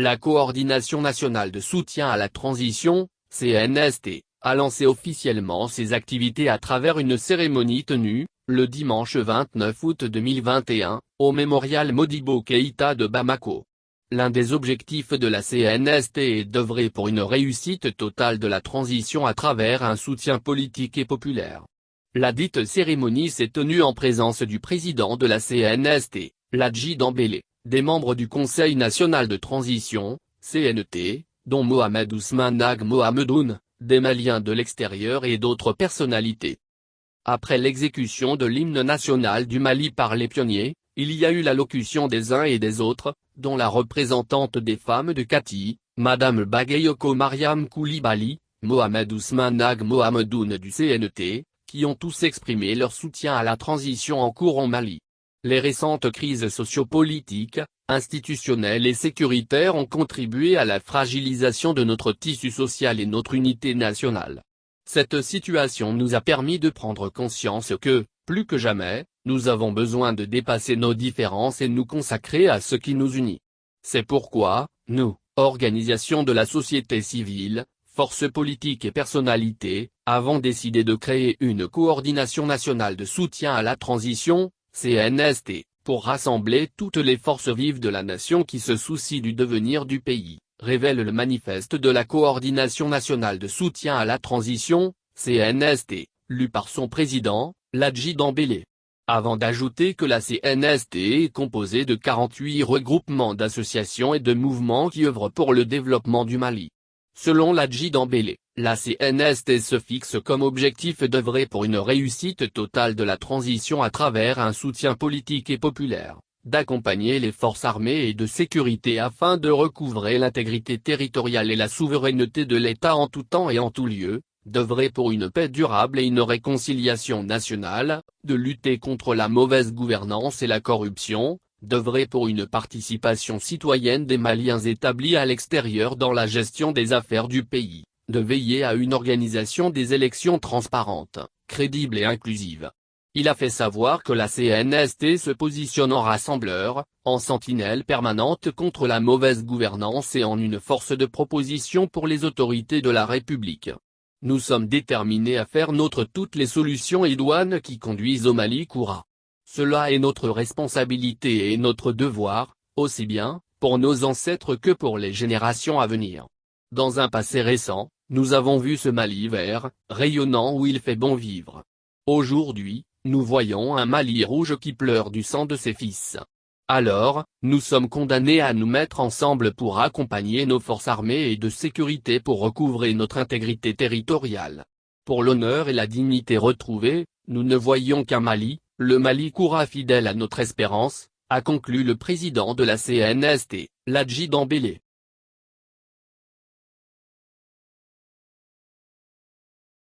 La Coordination nationale de soutien à la transition, CNST, a lancé officiellement ses activités à travers une cérémonie tenue, le dimanche 29 août 2021, au mémorial Modibo Keïta de Bamako. L'un des objectifs de la CNST est d'œuvrer pour une réussite totale de la transition à travers un soutien politique et populaire. La dite cérémonie s'est tenue en présence du président de la CNST, Ladji Dembélé, des membres du Conseil national de transition, CNT, dont Mohamed Ousmane Ag Mohamedoun, des Maliens de l'extérieur et d'autres personnalités. Après l'exécution de l'hymne national du Mali par les pionniers, il y a eu l'allocution des uns et des autres, dont la représentante des femmes de Kati, Madame Bagayoko Mariam Koulibaly, Mohamed Ousmane Ag Mohamedoun du CNT, qui ont tous exprimé leur soutien à la transition en cours en Mali. Les récentes crises sociopolitiques, institutionnelles et sécuritaires ont contribué à la fragilisation de notre tissu social et notre unité nationale. Cette situation nous a permis de prendre conscience que, plus que jamais, nous avons besoin de dépasser nos différences et nous consacrer à ce qui nous unit. C'est pourquoi, nous, organisations de la société civile, forces politiques et personnalités, avons décidé de créer une coordination nationale de soutien à la transition, CNST, pour rassembler toutes les forces vives de la nation qui se soucient du devenir du pays, révèle le manifeste de la coordination nationale de soutien à la transition, CNST, lu par son président, Ladji Dembélé. Avant d'ajouter que la CNST est composée de 48 regroupements d'associations et de mouvements qui œuvrent pour le développement du Mali. Selon Ladji Dembélé, la CNST se fixe comme objectif d'œuvrer pour une réussite totale de la transition à travers un soutien politique et populaire, d'accompagner les forces armées et de sécurité afin de recouvrer l'intégrité territoriale et la souveraineté de l'État en tout temps et en tout lieu, d'œuvrer pour une paix durable et une réconciliation nationale, de lutter contre la mauvaise gouvernance et la corruption, d'œuvrer pour une participation citoyenne des Maliens établis à l'extérieur dans la gestion des affaires du pays, de veiller à une organisation des élections transparentes, crédibles et inclusives. Il a fait savoir que la CNST se positionne en rassembleur, en sentinelle permanente contre la mauvaise gouvernance et en une force de proposition pour les autorités de la République. Nous sommes déterminés à faire nôtre toutes les solutions idoines qui conduisent au Mali courra. Cela est notre responsabilité et notre devoir, aussi bien, pour nos ancêtres que pour les générations à venir. Dans un passé récent, nous avons vu ce Mali vert, rayonnant où il fait bon vivre. Aujourd'hui, nous voyons un Mali rouge qui pleure du sang de ses fils. Alors, nous sommes condamnés à nous mettre ensemble pour accompagner nos forces armées et de sécurité pour recouvrer notre intégrité territoriale. Pour l'honneur et la dignité retrouvée, nous ne voyons qu'un Mali, le Mali courra fidèle à notre espérance, a conclu le président de la CNST, Ladji Dembélé.